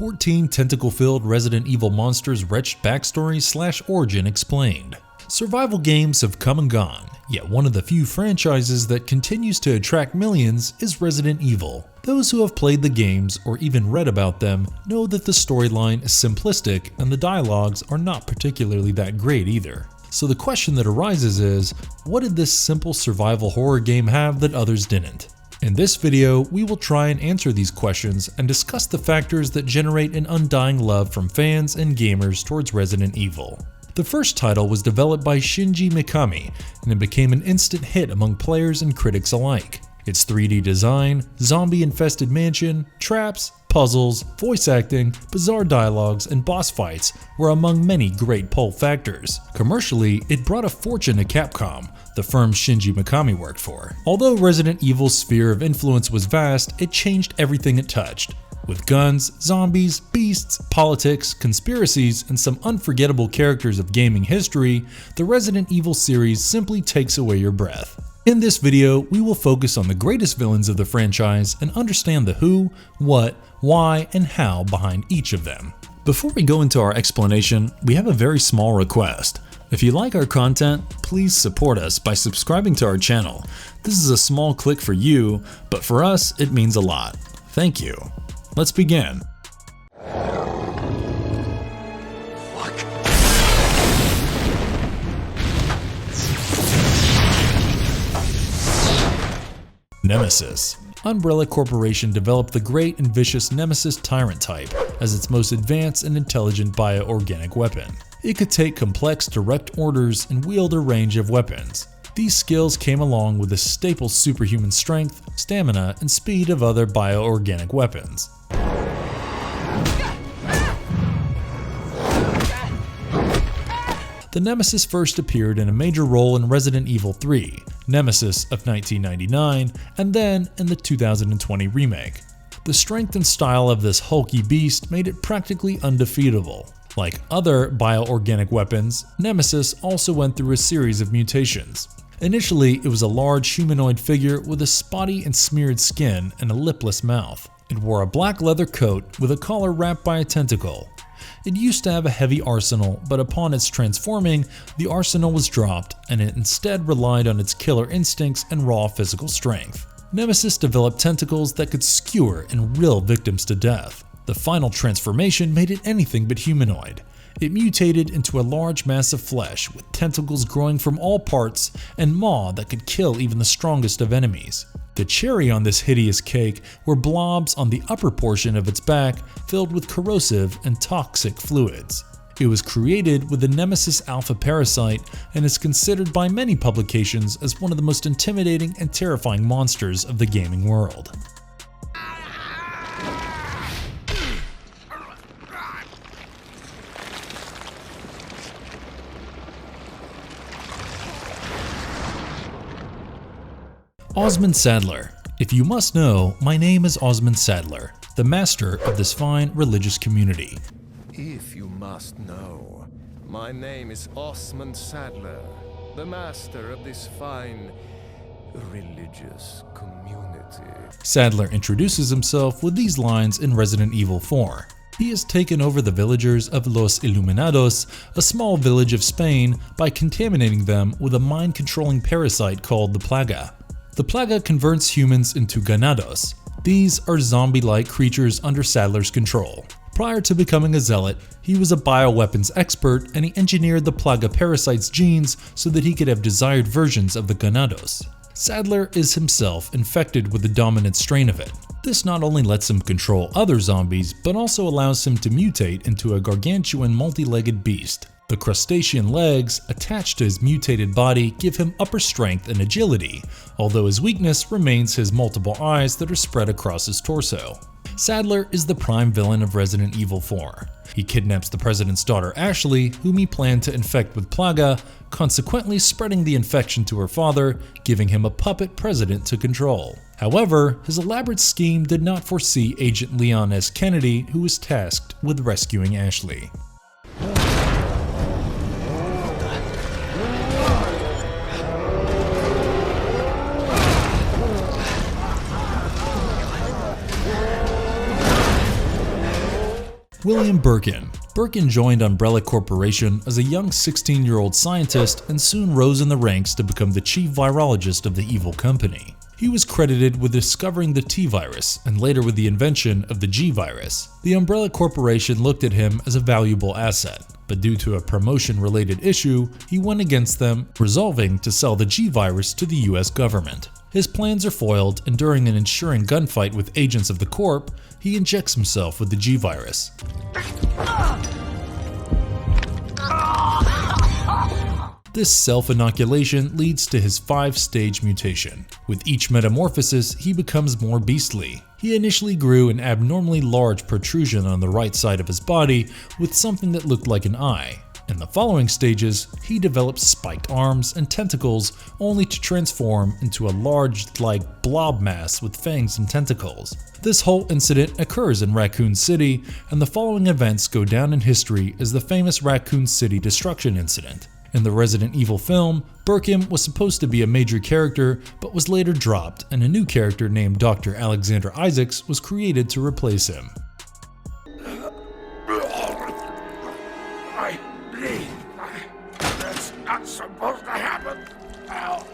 14 tentacle-filled Resident Evil monsters' wretched backstory / origin explained. Survival games have come and gone, yet one of the few franchises that continues to attract millions is Resident Evil. Those who have played the games or even read about them know that the storyline is simplistic and the dialogues are not particularly that great either. So the question that arises is, what did this simple survival horror game have that others didn't? In this video, we will try and answer these questions and discuss the factors that generate an undying love from fans and gamers towards Resident Evil. The first title was developed by Shinji Mikami, and it became an instant hit among players and critics alike. Its 3D design, zombie-infested mansion, traps, puzzles, voice acting, bizarre dialogues, and boss fights were among many great pull factors. Commercially, it brought a fortune to Capcom, the firm Shinji Mikami worked for. Although Resident Evil's sphere of influence was vast, it changed everything it touched. With guns, zombies, beasts, politics, conspiracies, and some unforgettable characters of gaming history, the Resident Evil series simply takes away your breath. In this video, we will focus on the greatest villains of the franchise and understand the who, what, why, and how behind each of them. Before we go into our explanation, we have a very small request. If you like our content, please support us by subscribing to our channel. This is a small click for you, but for us, it means a lot. Thank you. Let's begin. Fuck. Nemesis. Umbrella Corporation developed the great and vicious Nemesis Tyrant type as its most advanced and intelligent bioorganic weapon. It could take complex direct orders and wield a range of weapons. These skills came along with the staple superhuman strength, stamina, and speed of other bioorganic weapons. The Nemesis first appeared in a major role in Resident Evil 3, Nemesis of 1999, and then in the 2020 remake. The strength and style of this hulky beast made it practically undefeatable. Like other bioorganic weapons, Nemesis also went through a series of mutations. Initially, it was a large humanoid figure with a spotty and smeared skin and a lipless mouth. It wore a black leather coat with a collar wrapped by a tentacle. It used to have a heavy arsenal, but upon its transforming, the arsenal was dropped and it instead relied on its killer instincts and raw physical strength. Nemesis developed tentacles that could skewer and rill victims to death. The final transformation made it anything but humanoid. It mutated into a large mass of flesh with tentacles growing from all parts and maw that could kill even the strongest of enemies. The cherry on this hideous cake were blobs on the upper portion of its back filled with corrosive and toxic fluids. It was created with the Nemesis alpha parasite and is considered by many publications as one of the most intimidating and terrifying monsters of the gaming world. Osmund Saddler. If you must know, my name is Osmund Saddler, the master of this fine religious community. If you must know, my name is Osmund Saddler, the master of this fine religious community. Saddler introduces himself with these lines in Resident Evil 4. He has taken over the villagers of Los Iluminados, a small village of Spain, by contaminating them with a mind-controlling parasite called the Plaga. The Plaga converts humans into ganados. These are zombie-like creatures under Saddler's control. Prior to becoming a zealot, he was a bioweapons expert and he engineered the Plaga parasite's genes so that he could have desired versions of the ganados. Saddler is himself infected with the dominant strain of it. This not only lets him control other zombies, but also allows him to mutate into a gargantuan multi-legged beast. The crustacean legs attached to his mutated body give him upper strength and agility, although his weakness remains his multiple eyes that are spread across his torso. Saddler is the prime villain of Resident Evil 4. He kidnaps the president's daughter Ashley, whom he planned to infect with Plaga, consequently spreading the infection to her father, giving him a puppet president to control. However, his elaborate scheme did not foresee Agent Leon S. Kennedy, who was tasked with rescuing Ashley. William Birkin. Birkin joined Umbrella Corporation as a young 16-year-old scientist and soon rose in the ranks to become the chief virologist of the evil company. He was credited with discovering the T-virus and later with the invention of the G-virus. The Umbrella Corporation looked at him as a valuable asset, but due to a promotion-related issue, he went against them, resolving to sell the G-virus to the US government. His plans are foiled, and during an ensuing gunfight with agents of the Corp, he injects himself with the G-virus. This self-inoculation leads to his 5-stage mutation. With each metamorphosis, he becomes more beastly. He initially grew an abnormally large protrusion on the right side of his body with something that looked like an eye. In the following stages, he develops spiked arms and tentacles only to transform into a large-like blob mass with fangs and tentacles. This whole incident occurs in Raccoon City, and the following events go down in history as the famous Raccoon City destruction incident. In the Resident Evil film, Birkin was supposed to be a major character but was later dropped, and a new character named Dr. Alexander Isaacs was created to replace him. I bleed. That's not supposed to happen. Ow.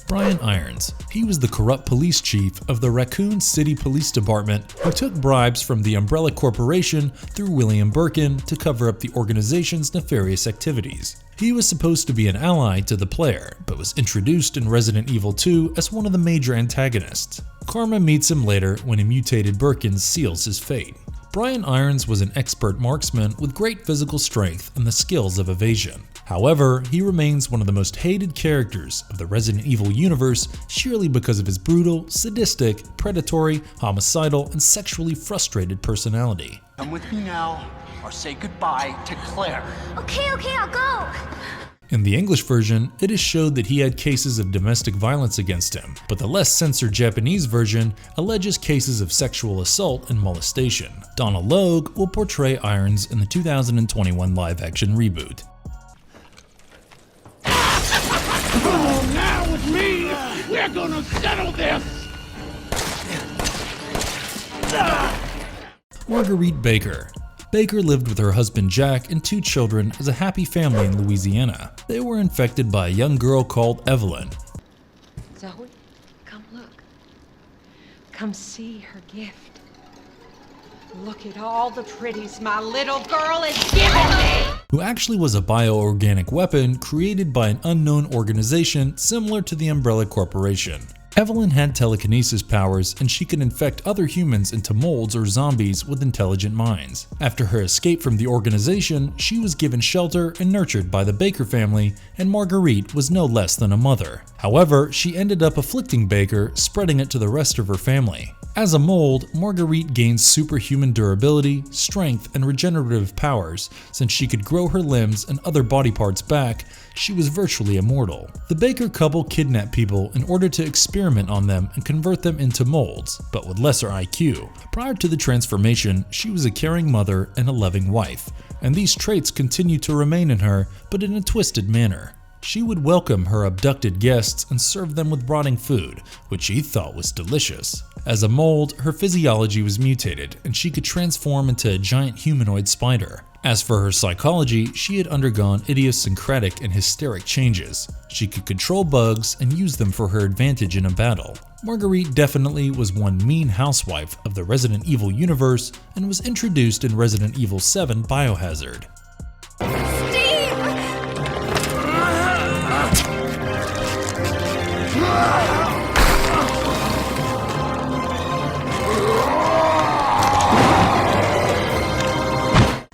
Brian Irons. He was the corrupt police chief of the Raccoon City Police Department who took bribes from the Umbrella Corporation through William Birkin to cover up the organization's nefarious activities. He was supposed to be an ally to the player, but was introduced in Resident Evil 2 as one of the major antagonists. Karma meets him later when a mutated Birkin seals his fate. Brian Irons was an expert marksman with great physical strength and the skills of evasion. However, he remains one of the most hated characters of the Resident Evil universe sheerly because of his brutal, sadistic, predatory, homicidal, and sexually frustrated personality. Come with me now, or say goodbye to Claire. Okay, I'll go. In the English version, it is showed that he had cases of domestic violence against him, but the less censored Japanese version alleges cases of sexual assault and molestation. Donald Logue will portray Irons in the 2021 live-action reboot. Oh, now with me, we're gonna settle this! Marguerite Baker. Baker lived with her husband Jack and 2 children as a happy family in Louisiana. They were infected by a young girl called Evelyn. Zoe, come look. Come see her gift. Look at all the pretties my little girl is giving me! Who actually was a bioorganic weapon created by an unknown organization similar to the Umbrella Corporation. Evelyn had telekinesis powers, and she could infect other humans into molds or zombies with intelligent minds. After her escape from the organization, she was given shelter and nurtured by the Baker family, and Marguerite was no less than a mother. However, she ended up afflicting Baker, spreading it to the rest of her family. As a mold, Marguerite gains superhuman durability, strength, and regenerative powers. Since she could grow her limbs and other body parts back, she was virtually immortal. The Baker couple kidnapped people in order to experiment on them and convert them into molds, but with lesser IQ. Prior to the transformation, she was a caring mother and a loving wife, and these traits continue to remain in her, but in a twisted manner. She would welcome her abducted guests and serve them with rotting food, which she thought was delicious. As a mold, her physiology was mutated, and she could transform into a giant humanoid spider. As for her psychology, she had undergone idiosyncratic and hysteric changes. She could control bugs and use them for her advantage in a battle. Marguerite definitely was one mean housewife of the Resident Evil universe and was introduced in Resident Evil 7 Biohazard.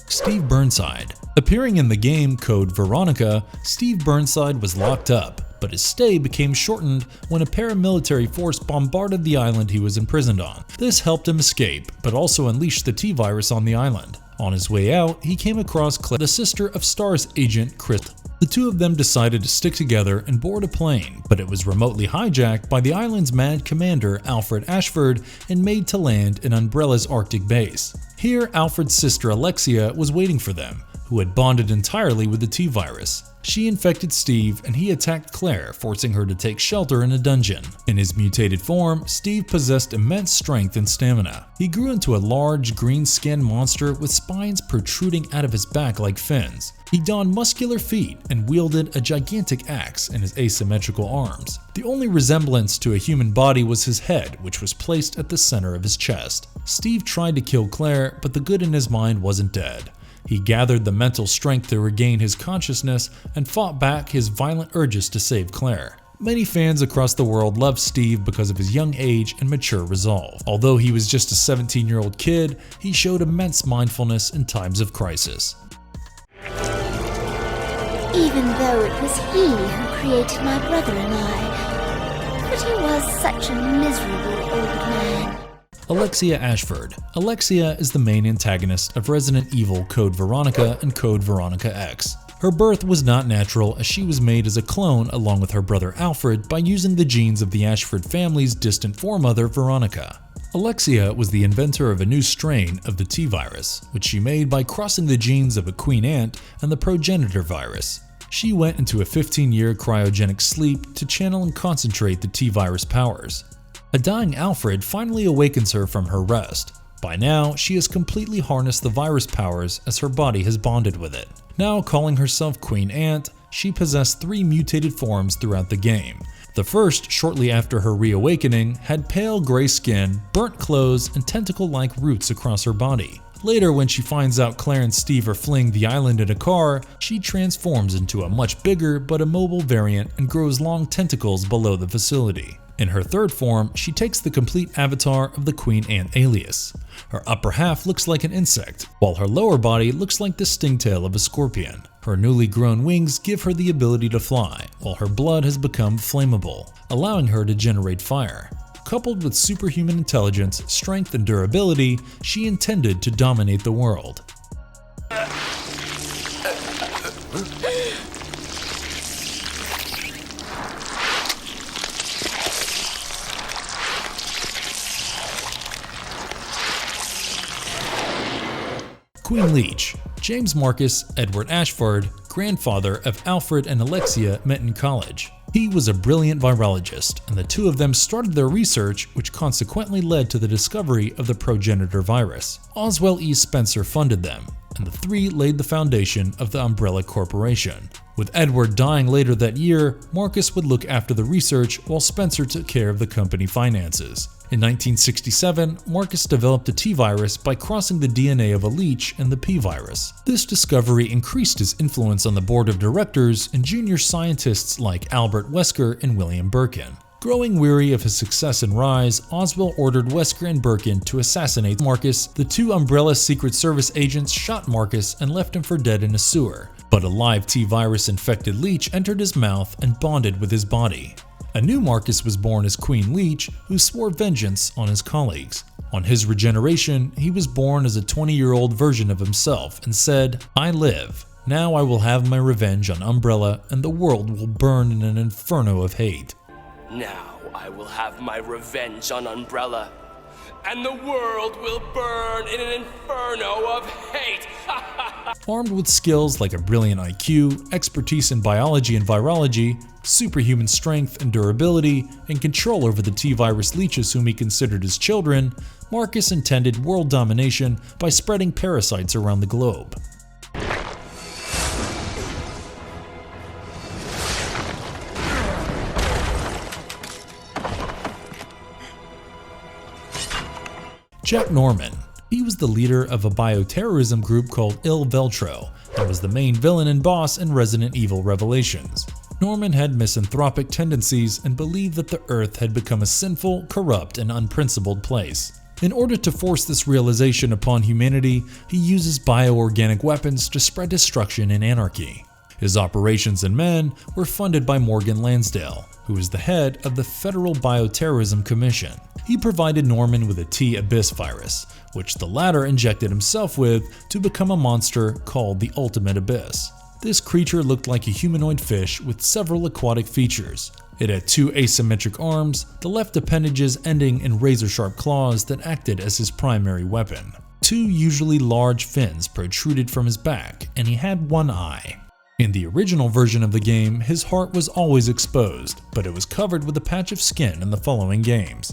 Steve Burnside. Appearing in the game Code Veronica, Steve Burnside was locked up, but his stay became shortened when a paramilitary force bombarded the island he was imprisoned on. This helped him escape, but also unleashed the T-virus on the island. On his way out, he came across Claire, the sister of STARS agent Chris. The two of them decided to stick together and board a plane, but it was remotely hijacked by the island's mad commander Alfred Ashford and made to land in Umbrella's Arctic base. Here, Alfred's sister Alexia was waiting for them, who had bonded entirely with the T-virus. She infected Steve and he attacked Claire, forcing her to take shelter in a dungeon. In his mutated form, Steve possessed immense strength and stamina. He grew into a large, green-skinned monster with spines protruding out of his back like fins. He donned muscular feet and wielded a gigantic axe in his asymmetrical arms. The only resemblance to a human body was his head, which was placed at the center of his chest. Steve tried to kill Claire, but the good in his mind wasn't dead. He gathered the mental strength to regain his consciousness and fought back his violent urges to save Claire. Many fans across the world love Steve because of his young age and mature resolve. Although he was just a 17-year-old kid, he showed immense mindfulness in times of crisis. Even though it was he who created my brother and I. But he was such a miserable old man. Alexia Ashford. Alexia is the main antagonist of Resident Evil Code Veronica and Code Veronica X. Her birth was not natural, as she was made as a clone along with her brother Alfred by using the genes of the Ashford family's distant foremother Veronica. Alexia was the inventor of a new strain of the T-virus, which she made by crossing the genes of a queen ant and the progenitor virus. She went into a 15-year cryogenic sleep to channel and concentrate the T-virus powers. A dying Alfred finally awakens her from her rest. By now, she has completely harnessed the virus powers as her body has bonded with it. Now calling herself Queen Ant, she possessed 3 mutated forms throughout the game. The first, shortly after her reawakening, had pale gray skin, burnt clothes, and tentacle-like roots across her body. Later, when she finds out Claire and Steve are fleeing the island in a car, she transforms into a much bigger but immobile variant and grows long tentacles below the facility. In her third form, she takes the complete avatar of the Queen Ant alias. Her upper half looks like an insect, while her lower body looks like the stingtail of a scorpion. Her newly grown wings give her the ability to fly, while her blood has become flammable, allowing her to generate fire. Coupled with superhuman intelligence, strength, and durability, she intended to dominate the world. Queen Leech. James Marcus Edward Ashford, grandfather of Alfred and Alexia, met in college. He was a brilliant virologist, and the two of them started their research, which consequently led to the discovery of the progenitor virus. Oswell E. Spencer funded them, and the three laid the foundation of the Umbrella Corporation. With Edward dying later that year, Marcus would look after the research while Spencer took care of the company finances. In 1967, Marcus developed a T-virus by crossing the DNA of a leech and the P-virus. This discovery increased his influence on the board of directors and junior scientists like Albert Wesker and William Birkin. Growing weary of his success and rise, Oswell ordered Wesker and Birkin to assassinate Marcus. The two Umbrella Secret Service agents shot Marcus and left him for dead in a sewer. But a live T-virus infected leech entered his mouth and bonded with his body. A new Marcus was born as Queen Leech, who swore vengeance on his colleagues. On his regeneration, he was born as a 20-year-old version of himself and said, "I live. Now I will have my revenge on Umbrella, and the world will burn in an inferno of hate." Now I will have my revenge on Umbrella, and the world will burn in an inferno of hate. Armed with skills like a brilliant IQ, expertise in biology and virology, superhuman strength and durability, and control over the T-virus leeches whom he considered his children, Marcus intended world domination by spreading parasites around the globe. Jack Norman. He was the leader of a bioterrorism group called Il Veltro and was the main villain and boss in Resident Evil Revelations. Norman had misanthropic tendencies and believed that the Earth had become a sinful, corrupt, and unprincipled place. In order to force this realization upon humanity, he uses bioorganic weapons to spread destruction and anarchy. His operations and men were funded by Morgan Lansdale, who is the head of the Federal Bioterrorism Commission. He provided Norman with a T-Abyss virus, which the latter injected himself with to become a monster called the Ultimate Abyss. This creature looked like a humanoid fish with several aquatic features. It had 2 asymmetric arms, the left appendages ending in razor-sharp claws that acted as his primary weapon. 2 usually large fins protruded from his back, and he had 1 eye. In the original version of the game, his heart was always exposed, but it was covered with a patch of skin in the following games.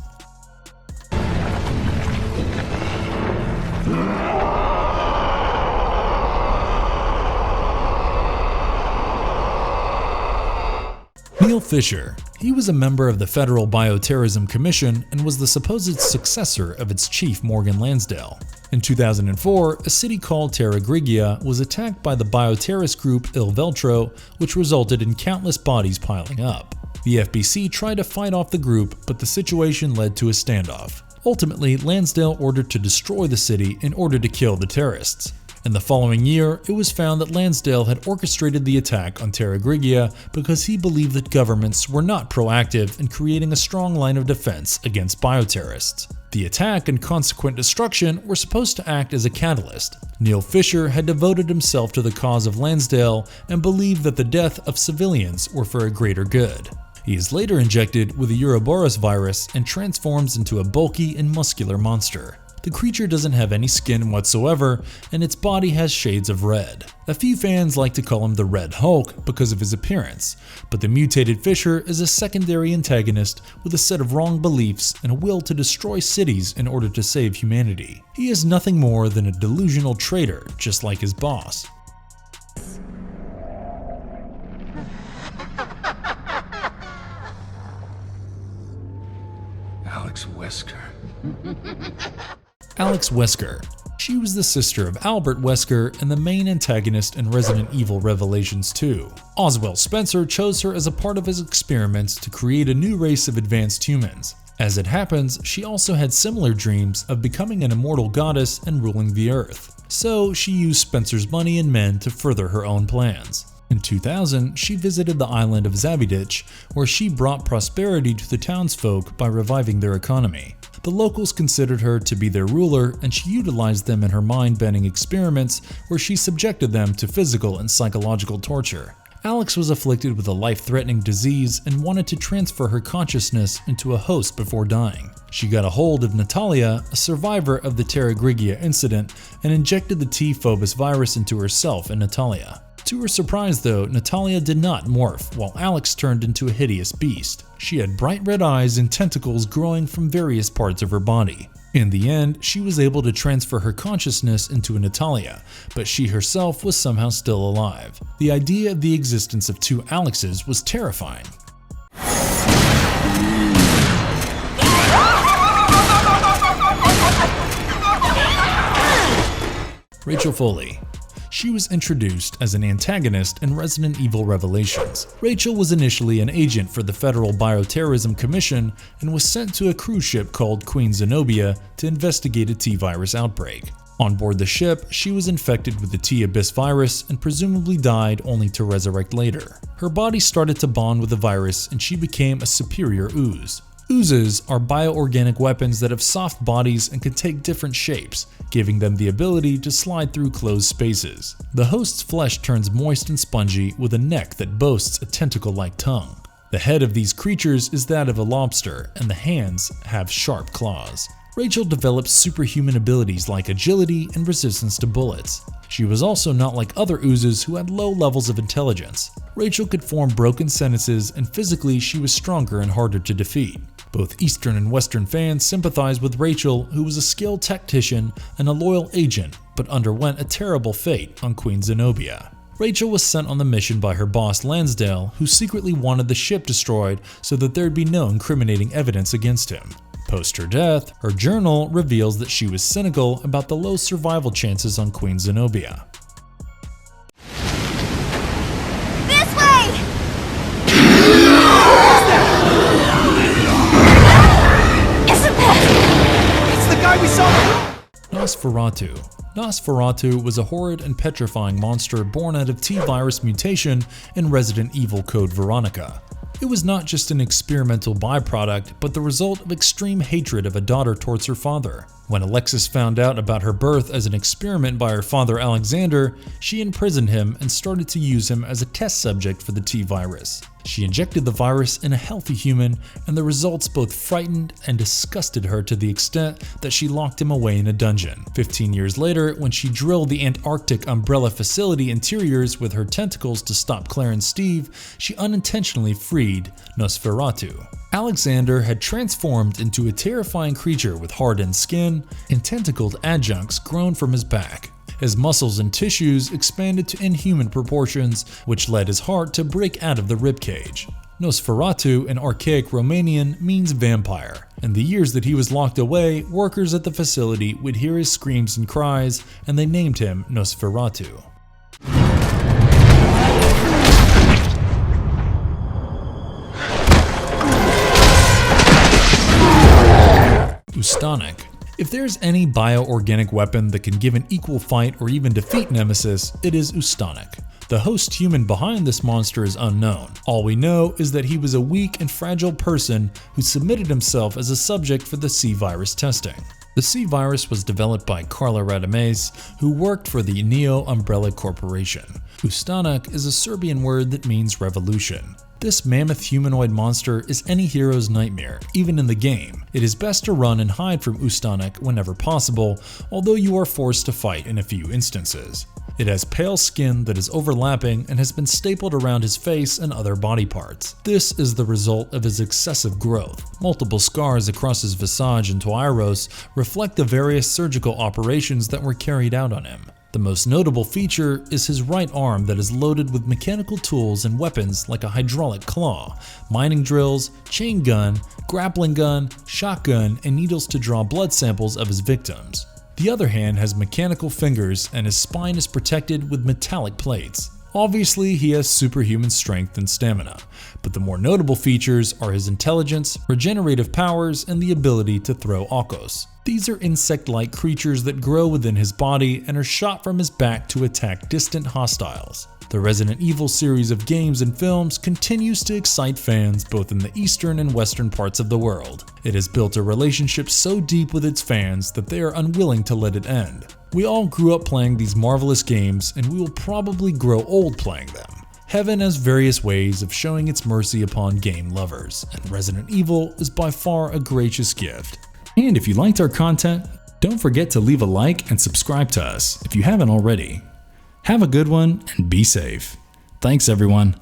Neil Fisher. He was a member of the Federal Bioterrorism Commission and was the supposed successor of its chief Morgan Lansdale. In 2004, a city called Terra Grigia was attacked by the bioterrorist group Il Veltro, which resulted in countless bodies piling up. The FBC tried to fight off the group, but the situation led to a standoff. Ultimately, Lansdale ordered to destroy the city in order to kill the terrorists. In the following year, it was found that Lansdale had orchestrated the attack on Terra Grigia because he believed that governments were not proactive in creating a strong line of defense against bioterrorists. The attack and consequent destruction were supposed to act as a catalyst. Neil Fisher had devoted himself to the cause of Lansdale and believed that the death of civilians were for a greater good. He is later injected with the Ouroboros virus and transforms into a bulky and muscular monster. The creature doesn't have any skin whatsoever, and its body has shades of red. A few fans like to call him the Red Hulk because of his appearance, but the mutated Fisher is a secondary antagonist with a set of wrong beliefs and a will to destroy cities in order to save humanity. He is nothing more than a delusional traitor, just like his boss. Alex Wesker. Alex Wesker. She was the sister of Albert Wesker and the main antagonist in Resident Evil Revelations 2. Oswald Spencer chose her as a part of his experiments to create a new race of advanced humans. As it happens, she also had similar dreams of becoming an immortal goddess and ruling the earth. So she used Spencer's money and men to further her own plans. In 2000, she visited the island of Zavidich, where she brought prosperity to the townsfolk by reviving their economy. The locals considered her to be their ruler, and she utilized them in her mind-bending experiments where she subjected them to physical and psychological torture. Alex was afflicted with a life-threatening disease and wanted to transfer her consciousness into a host before dying. She got a hold of Natalia, a survivor of the Terra Grigia incident, and injected the T-Phobos virus into herself and Natalia. To her surprise though, Natalia did not morph, while Alex turned into a hideous beast. She had bright red eyes and tentacles growing from various parts of her body. In the end, she was able to transfer her consciousness into Natalia, but she herself was somehow still alive. The idea of the existence of 2 Alexes was terrifying. Rachel Foley. She was introduced as an antagonist in Resident Evil Revelations. Rachel was initially an agent for the Federal Bioterrorism Commission and was sent to a cruise ship called Queen Zenobia to investigate a T-virus outbreak. On board the ship, she was infected with the T-Abyss virus and presumably died only to resurrect later. Her body started to bond with the virus and she became a superior ooze. Oozes are bioorganic weapons that have soft bodies and can take different shapes, giving them the ability to slide through closed spaces. The host's flesh turns moist and spongy with a neck that boasts a tentacle-like tongue. The head of these creatures is that of a lobster, and the hands have sharp claws. Rachel develops superhuman abilities like agility and resistance to bullets. She was also not like other oozes who had low levels of intelligence. Rachel could form broken sentences, and physically she was stronger and harder to defeat. Both Eastern and Western fans sympathized with Rachel, who was a skilled tactician and a loyal agent, but underwent a terrible fate on Queen Zenobia. Rachel was sent on the mission by her boss Lansdale, who secretly wanted the ship destroyed so that there'd be no incriminating evidence against him. Post her death, her journal reveals that she was cynical about the low survival chances on Queen Zenobia. This way! Isn't that? It's the guy we saw. Nosferatu. Nosferatu was a horrid and petrifying monster born out of T-virus mutation in Resident Evil Code Veronica. It was not just an experimental byproduct, but the result of extreme hatred of a daughter towards her father. When Alexis found out about her birth as an experiment by her father Alexander, she imprisoned him and started to use him as a test subject for the T-virus. She injected the virus in a healthy human, and the results both frightened and disgusted her to the extent that she locked him away in a dungeon. 15 years later, when she drilled the Antarctic Umbrella facility interiors with her tentacles to stop Claire and Steve, she unintentionally freed Nosferatu. Alexander had transformed into a terrifying creature with hardened skin and tentacled adjuncts grown from his back. His muscles and tissues expanded to inhuman proportions, which led his heart to break out of the ribcage. Nosferatu in archaic Romanian means vampire. In the years that he was locked away, workers at the facility would hear his screams and cries, and they named him Nosferatu. Ustanak. If there's any bioorganic weapon that can give an equal fight or even defeat Nemesis, it is Ustanak. The host human behind this monster is unknown. All we know is that he was a weak and fragile person who submitted himself as a subject for the C-virus testing. The C-virus was developed by Carla Radames, who worked for the Neo Umbrella Corporation. Ustanak is a Serbian word that means revolution. This mammoth humanoid monster is any hero's nightmare, even in the game. It is best to run and hide from Ustanak whenever possible, although you are forced to fight in a few instances. It has pale skin that is overlapping and has been stapled around his face and other body parts. This is the result of his excessive growth. Multiple scars across his visage and toiros reflect the various surgical operations that were carried out on him. The most notable feature is his right arm that is loaded with mechanical tools and weapons like a hydraulic claw, mining drills, chain gun, grappling gun, shotgun, and needles to draw blood samples of his victims. The other hand has mechanical fingers, and his spine is protected with metallic plates. Obviously, he has superhuman strength and stamina, but the more notable features are his intelligence, regenerative powers, and the ability to throw Akos. These are insect-like creatures that grow within his body and are shot from his back to attack distant hostiles. The Resident Evil series of games and films continues to excite fans both in the eastern and western parts of the world. It has built a relationship so deep with its fans that they are unwilling to let it end. We all grew up playing these marvelous games, and we will probably grow old playing them. Heaven has various ways of showing its mercy upon game lovers, and Resident Evil is by far a gracious gift. And if you liked our content, don't forget to leave a like and subscribe to us if you haven't already. Have a good one and be safe. Thanks everyone.